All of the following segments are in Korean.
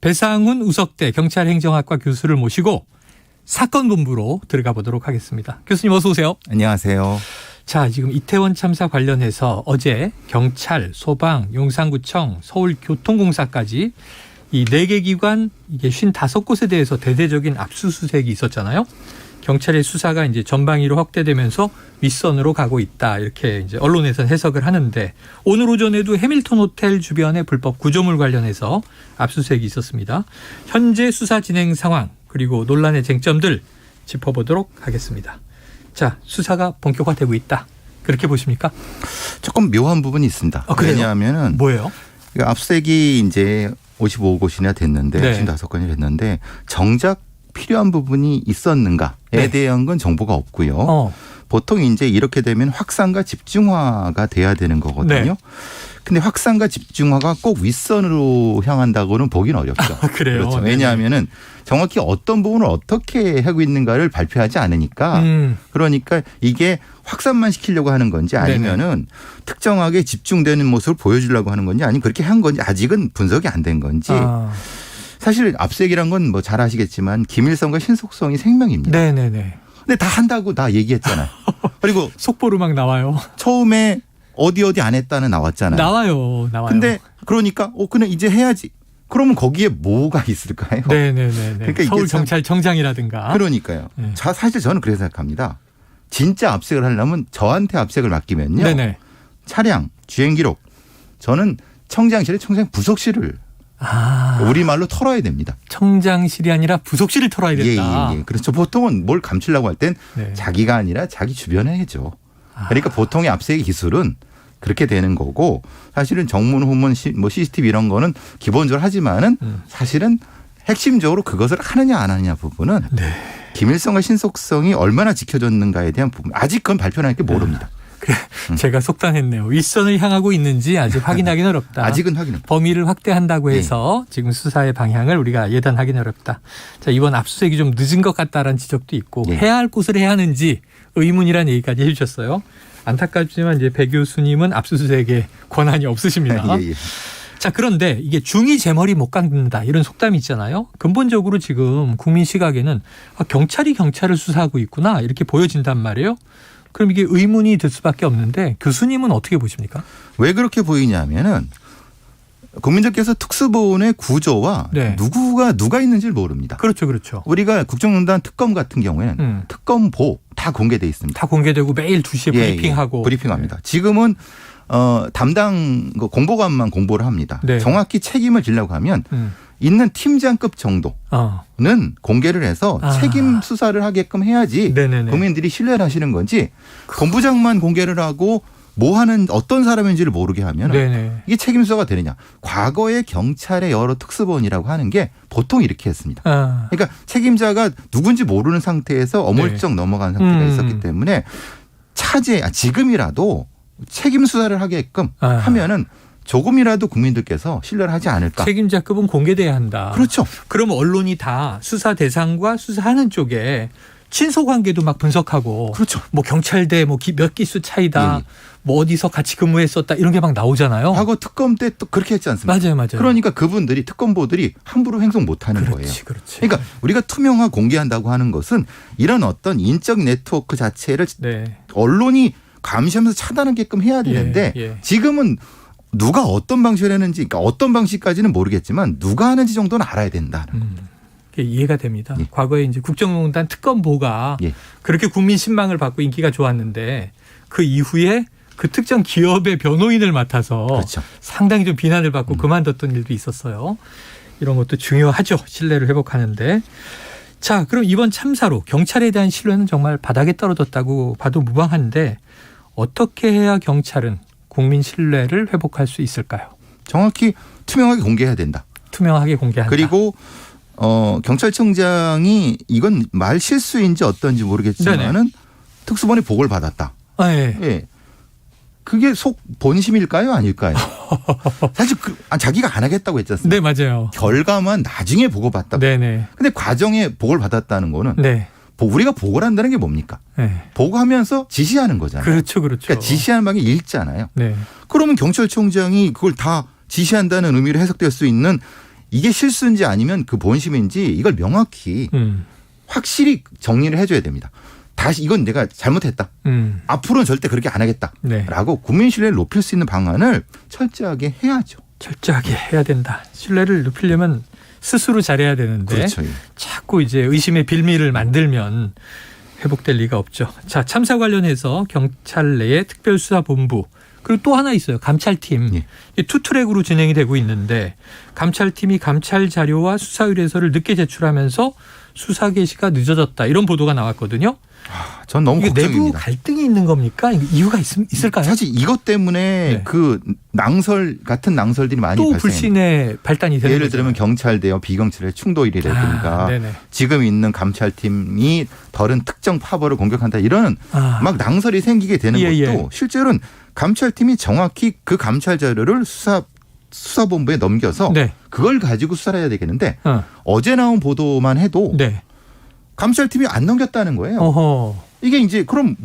배상훈 우석대 경찰행정학과 교수를 모시고 사건 본부로 들어가 보도록 하겠습니다. 교수님 어서 오세요. 안녕하세요. 자, 지금 이태원 참사 관련해서 어제 경찰, 소방, 용산구청, 서울교통공사까지 이 4개 기관 이게 55곳에 대해서 대대적인 압수수색이 있었잖아요. 경찰의 수사가 이제 전방위로 확대되면서 윗선으로 가고 있다. 이렇게 이제 언론에서는 해석을 하는데 오늘 오전에도 해밀턴 호텔 주변의 불법 구조물 관련해서 압수수색이 있었습니다. 현재 수사 진행 상황 그리고 논란의 쟁점들 짚어보도록 하겠습니다. 자, 수사가 본격화되고 있다. 그렇게 보십니까? 조금 묘한 부분이 있습니다. 왜냐하면은 뭐예요? 압수수색이 이제 55곳이나 됐는데 네. 55건이 됐는데 정작 필요한 부분이 있었는가에 네. 대한 건 정보가 없고요. 보통 이제 이렇게 되면 확산과 집중화가 돼야 되는 거거든요. 네. 근데 확산과 집중화가 꼭 윗선으로 향한다고는 보기는 어렵죠. 그래요? 그렇죠. 왜냐하면은 정확히 어떤 부분을 어떻게 하고 있는가를 발표하지 않으니까 그러니까 이게 확산만 시키려고 하는 건지 아니면은 특정하게 집중되는 모습을 보여주려고 하는 건지 아니면 그렇게 한 건지 아직은 분석이 안 된 건지 사실 압수수색이란 건 뭐 잘 아시겠지만 기밀성과 신속성이 생명입니다. 네네네. 근데 다 한다고 다 얘기했잖아요. 그리고 속보로 막 나와요. 처음에 어디 안 했다는 나왔잖아요. 나와요. 근데 그러니까 그냥 이제 해야지. 그러면 거기에 뭐가 있을까요? 네네네. 그러니까 서울 이게 경찰청장이라든가. 그러니까요. 네. 사실 저는 그렇게 생각합니다. 진짜 압수수색을 하려면 저한테 압수수색을 맡기면요. 네네. 차량, 주행 기록. 저는 청장실에 청장 부속실을 우리말로 털어야 됩니다. 청장실이 아니라 부속실을 털어야 된다. 예. 그렇죠. 보통은 뭘 감추려고 할 땐 네. 자기가 아니라 자기 주변에 해죠. 그러니까 보통의 압수수색 기술은 그렇게 되는 거고 사실은 정문, 후문, 뭐 CCTV 이런 거는 기본적으로 하지만은 사실은 핵심적으로 그것을 하느냐 안 하느냐 부분은 기밀성과 신속성이 얼마나 지켜졌는가에 대한 부분 아직 그건 발표하는 게 모릅니다. 제가 속단했네요. 윗선을 향하고 있는지 아직 확인하기는 어렵다. 아직은 확인은. 범위를 확대한다고 해서 지금 수사의 방향을 우리가 예단하기는 어렵다. 자, 이번 압수수색이 좀 늦은 것 같다라는 지적도 있고 해야 할 곳을 해야 하는지 의문이라는 얘기까지 해주셨어요. 안타깝지만 이제 배 교수님은 압수수색에 권한이 없으십니다. 예. 자, 그런데 이게 중이 제 머리 못 깎는다 이런 속담이 있잖아요. 근본적으로 지금 국민 시각에는 경찰이 경찰을 수사하고 있구나 이렇게 보여진단 말이에요. 그럼 이게 의문이 들 수밖에 없는데 교수님은 어떻게 보십니까? 왜 그렇게 보이냐면은 국민들께서 특수본의 구조와 누가 있는지를 모릅니다. 그렇죠. 우리가 국정농단 특검 같은 경우에는 특검보 다 공개돼 있습니다. 다 공개되고 매일 2시에 브리핑하고. 브리핑합니다. 지금은 담당 공보관만 공보를 합니다. 네. 정확히 책임을 지려고 하면 있는 팀장급 정도는 공개를 해서 책임 수사를 하게끔 해야지 국민들이 신뢰를 하시는 건지 본부장만 공개를 하고 뭐 하는 어떤 사람인지를 모르게 하면 이게 책임 수사가 되느냐. 과거에 경찰의 여러 특수본이라고 하는 게 보통 이렇게 했습니다. 그러니까 책임자가 누군지 모르는 상태에서 어물쩍 넘어간 상태가 있었기 때문에 지금이라도 책임 수사를 하게끔 하면은 조금이라도 국민들께서 신뢰를 하지 않을까. 책임자급은 공개돼야 한다. 그렇죠. 그럼 언론이 다 수사 대상과 수사하는 쪽에 친소관계도 막 분석하고. 그렇죠. 뭐 경찰대 몇 기수 차이다. 뭐 어디서 같이 근무했었다 이런 게 막 나오잖아요. 과거 특검 때 또 그렇게 했지 않습니까? 맞아요. 그러니까 그분들이 특검보들이 함부로 행동 못하는 거예요. 그렇지. 그러니까 우리가 투명화 공개한다고 하는 것은 이런 어떤 인적 네트워크 자체를 언론이 감시하면서 차단하게끔 해야 되는데 지금은 누가 어떤 방식을 했는지 그러니까 어떤 방식까지는 모르겠지만 누가 하는지 정도는 알아야 된다. 이해가 됩니다. 과거에 이제 국정농단 특검보가 그렇게 국민 신망을 받고 인기가 좋았는데 그 이후에 그 특정 기업의 변호인을 맡아서 상당히 좀 비난을 받고 그만뒀던 일도 있었어요. 이런 것도 중요하죠. 신뢰를 회복하는데. 자, 그럼 이번 참사로 경찰에 대한 신뢰는 정말 바닥에 떨어졌다고 봐도 무방한데 어떻게 해야 경찰은 국민 신뢰를 회복할 수 있을까요? 정확히 투명하게 공개해야 된다. 투명하게 공개한다. 그리고 경찰청장이 이건 말 실수인지 어떤지 모르겠지만은 특수본의 보고를 받았다. 그게 속 본심일까요? 아닐까요? 사실 자기가 안 하겠다고 했지 않습니까? 네, 맞아요. 결과만 나중에 보고받다. 네네. 근데 과정에 보고를 받았다는 거는 우리가 보고를 한다는 게 뭡니까? 보고하면서 지시하는 거잖아요. 그렇죠. 그러니까 지시하는 방이 읽잖아요. 네. 그러면 경찰청장이 그걸 다 지시한다는 의미로 해석될 수 있는 이게 실수인지 아니면 그 본심인지 이걸 명확히 확실히 정리를 해줘야 됩니다. 다시 이건 내가 잘못했다. 앞으로는 절대 그렇게 안 하겠다라고 네. 국민 신뢰를 높일 수 있는 방안을 철저하게 해야죠. 철저하게 해야 된다. 신뢰를 높이려면 스스로 잘해야 되는데 그렇죠. 자꾸 이제 의심의 빌미를 만들면 회복될 리가 없죠. 자, 참사 관련해서 경찰 내의 특별수사본부 그리고 또 하나 있어요. 감찰팀. 예. 투트랙으로 진행이 되고 있는데 감찰팀이 감찰 자료와 수사 의뢰서를 늦게 제출하면서 수사 개시가 늦어졌다. 이런 보도가 나왔거든요. 전 너무 걱정입니다. 내부 갈등이 있는 겁니까? 이유가 있을까요? 사실 이것 때문에 네. 그 같은 낭설들이 많이 발생해요. 또 불신의 발단이 되는 예를 들면 경찰대와 비경찰의 충돌이라든가 네네. 지금 있는 감찰팀이 다른 특정 파벌을 공격한다 이런 막 낭설이 생기게 되는 것도 실제로는 감찰팀이 정확히 그 감찰 자료를 수사본부에 넘겨서 네. 그걸 가지고 수사를 해야 되겠는데 어제 나온 보도만 해도 네. 감찰팀이 안 넘겼다는 거예요. 어허. 이게 이제 그럼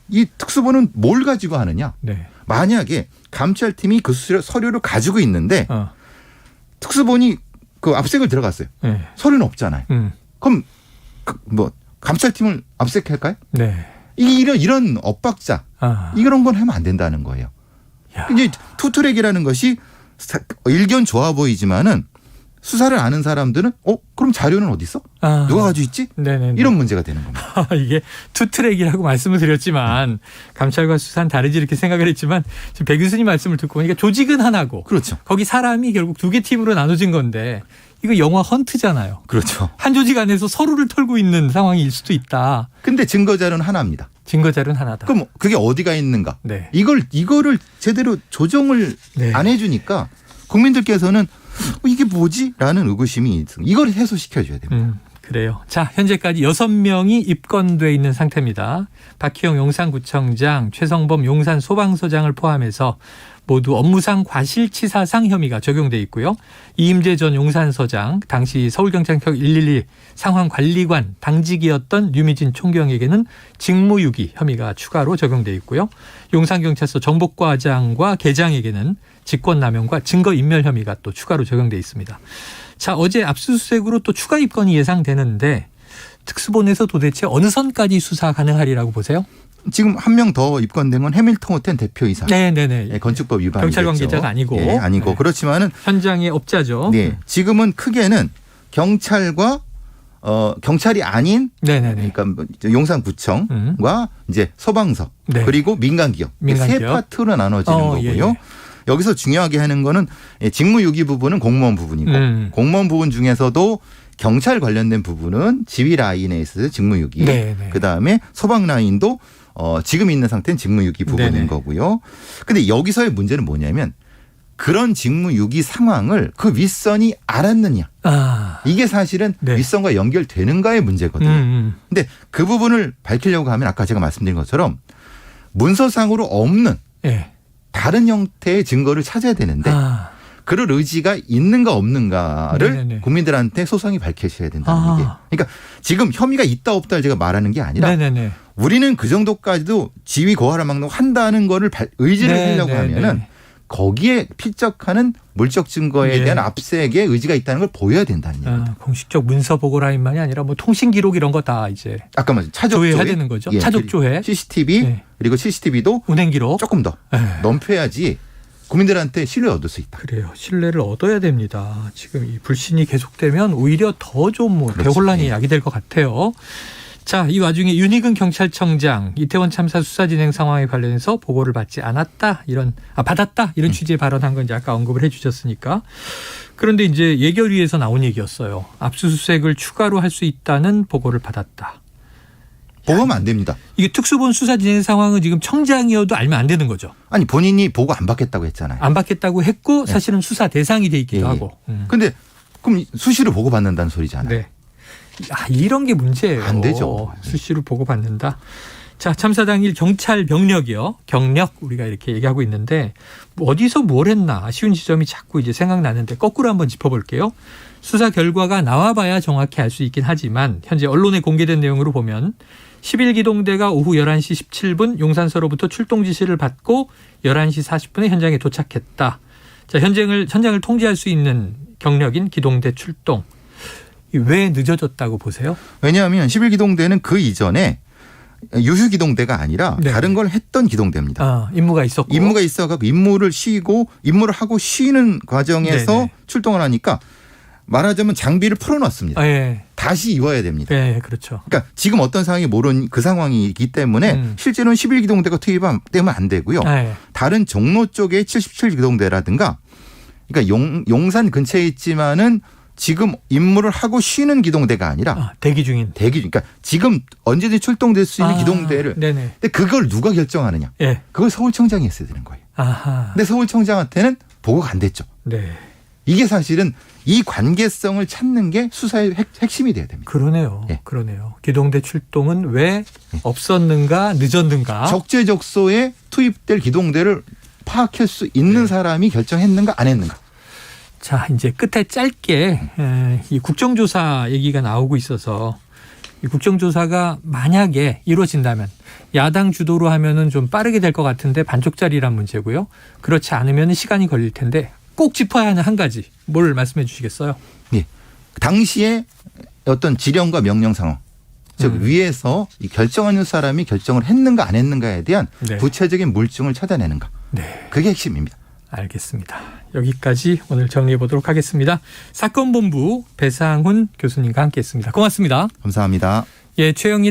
이 특수본은 뭘 가지고 하느냐? 네. 만약에 감찰팀이 그 서류를 가지고 있는데 특수본이 그 압색을 들어갔어요. 네. 서류는 없잖아요. 그럼 뭐 감찰팀을 압색할까요? 네. 이런 엇박자 이런 건 하면 안 된다는 거예요. 야. 이제 투트랙이라는 것이 일견 좋아 보이지만은. 수사를 아는 사람들은 그럼 자료는 어디 있어? 누가 가지고 있지? 네네네. 이런 문제가 되는 겁니다. 이게 투트랙이라고 말씀을 드렸지만 감찰과 수사는 다르지 이렇게 생각을 했지만 지금 배 교수님 말씀을 듣고 보니까 조직은 하나고 그렇죠. 거기 사람이 결국 두 개 팀으로 나눠진 건데 이거 영화 헌트잖아요. 그렇죠. 한 조직 안에서 서로를 털고 있는 상황일 수도 있다. 근데 증거 자료는 하나입니다. 증거 자료는 하나다. 그럼 그게 어디가 있는가? 네. 이거를 제대로 조정을 네. 안 해주니까 국민들께서는 이게 뭐지? 라는 의구심이 이걸 해소시켜줘야 됩니다. 그래요. 자, 현재까지 6명이 입건돼 있는 상태입니다. 박희영 용산구청장, 최성범 용산소방서장을 포함해서 모두 업무상 과실치사상 혐의가 적용돼 있고요. 이임재 전 용산서장, 당시 서울경찰청 112 상황관리관 당직이었던 류미진 총경에게는 직무유기 혐의가 추가로 적용돼 있고요. 용산경찰서 정보과장과 계장에게는 직권남용과 증거인멸 혐의가 또 추가로 적용돼 있습니다. 자, 어제 압수수색으로 또 추가 입건이 예상되는데 특수본에서 도대체 어느 선까지 수사 가능하리라고 보세요? 지금 한 명 더 입건된 건 해밀턴 호텔 대표이사. 네네네. 예, 건축법 위반. 경찰 관계자가 아니고. 예, 아니고. 네. 그렇지만은 현장의 업자죠. 네. 지금은 크게는 경찰과 경찰이 아닌 네네네. 그러니까 용산구청과 이제 소방서 네. 그리고 민간기업 세 파트로 나눠지는 거고요. 예, 예. 여기서 중요하게 하는 거는 직무유기 부분은 공무원 부분이고 공무원 부분 중에서도 경찰 관련된 부분은 지휘 라인에 있어서 직무유기. 네네. 그다음에 소방 라인도 지금 있는 상태는 직무유기 부분인 네네. 거고요. 근데 여기서의 문제는 뭐냐면 그런 직무유기 상황을 그 윗선이 알았느냐. 이게 사실은 네. 윗선과 연결되는가의 문제거든요. 근데 그 부분을 밝히려고 하면 아까 제가 말씀드린 것처럼 문서상으로 없는 네. 다른 형태의 증거를 찾아야 되는데 그럴 의지가 있는가 없는가를 네네네. 국민들한테 소상히 밝히셔야 된다는 얘기예요. 그러니까 지금 혐의가 있다 없다를 제가 말하는 게 아니라 네네네. 우리는 그 정도까지도 지위 고하를 막는 한다는 거를 의지를 네네네. 하려고 하면은 거기에 필적하는 물적 증거에 대한 압색의 의지가 있다는 걸 보여야 된다는 얘기입니다. 공식적 문서 보고 라인만이 아니라 뭐 통신 기록 이런 거 다 이제 아까 말씀 차적 조회해야 되는 거죠. 예, 차적 조회, CCTV 네. 그리고 CCTV도 운행 기록 조금 더 넘겨야지 국민들한테 신뢰를 얻을 수 있다. 그래요. 신뢰를 얻어야 됩니다. 지금 이 불신이 계속되면 오히려 더 좀 뭐 대혼란이 야기될 것 같아요. 자, 이 와중에 윤희근 경찰청장 이태원 참사 수사 진행 상황에 관련해서 보고를 받지 않았다 받았다 이런 취지의 발언한 건 이제 아까 언급을 해주셨으니까. 그런데 이제 예결위에서 나온 얘기였어요. 압수수색을 추가로 할 수 있다는 보고를 받았다. 보고하면 안 됩니다. 이게 특수본 수사 진행 상황은 지금 청장이어도 알면 안 되는 거죠. 아니 본인이 보고 안 받겠다고 했잖아요. 안 받겠다고 했고 사실은 수사 대상이 돼 있기도 하고. 그런데 그럼 수시로 보고받는다는 소리잖아요. 네. 이런 게 문제예요. 안 되죠. 수시로 보고받는다. 자, 참사 당일 경찰 병력이요. 경력 우리가 이렇게 얘기하고 있는데 어디서 뭘 했나 아쉬운 지점이 자꾸 이제 생각나는데 거꾸로 한번 짚어볼게요. 수사 결과가 나와봐야 정확히 알 수 있긴 하지만 현재 언론에 공개된 내용으로 보면 11기동대가 오후 11시 17분 용산서로부터 출동 지시를 받고 11시 40분에 현장에 도착했다. 자, 현장을 통제할 수 있는 경력인 기동대 출동. 왜 늦어졌다고 보세요? 왜냐하면 11기동대는 그 이전에 유휴기동대가 아니라 네. 다른 걸 했던 기동대입니다. 임무가 있었고. 임무가 있어서 임무를 하고 쉬는 과정에서 네네. 출동을 하니까 말하자면 장비를 풀어놨습니다. 네. 다시 입어야 됩니다. 네, 그렇죠. 그러니까 지금 어떤 상황이 모르는 그 상황이기 때문에 실제로는 11기동대가 투입되면 안 되고요. 네. 다른 종로 쪽에 77기동대라든가 그러니까 용산 근처에 있지만은 지금 임무를 하고 쉬는 기동대가 아니라 대기 중인. 그러니까 지금 언제든지 출동될 수 있는 기동대를. 네네. 근데 그걸 누가 결정하느냐? 네. 그걸 서울청장이 했어야 되는 거예요. 아하. 근데 서울청장한테는 보고가 안 됐죠. 네. 이게 사실은 이 관계성을 찾는 게 수사의 핵심이 돼야 됩니다. 그러네요. 예. 그러네요. 기동대 출동은 왜 없었는가, 늦었는가. 적재적소에 투입될 기동대를 파악할 수 있는 사람이 결정했는가 안 했는가. 자, 이제 끝에 짧게 이 국정조사 얘기가 나오고 있어서 이 국정조사가 만약에 이루어진다면 야당 주도로 하면은 좀 빠르게 될 것 같은데 반쪽짜리란 문제고요. 그렇지 않으면 시간이 걸릴 텐데 꼭 짚어야 하는 한 가지 뭘 말씀해 주시겠어요? 예. 당시에 어떤 지령과 명령 상황, 즉 위에서 이 결정하는 사람이 결정을 했는가 안 했는가에 대한 네. 구체적인 물증을 찾아내는가. 네. 그게 핵심입니다. 알겠습니다. 여기까지 오늘 정리해 보도록 하겠습니다. 사건본부 배상훈 교수님과 함께했습니다. 고맙습니다. 감사합니다. 예, 최영일의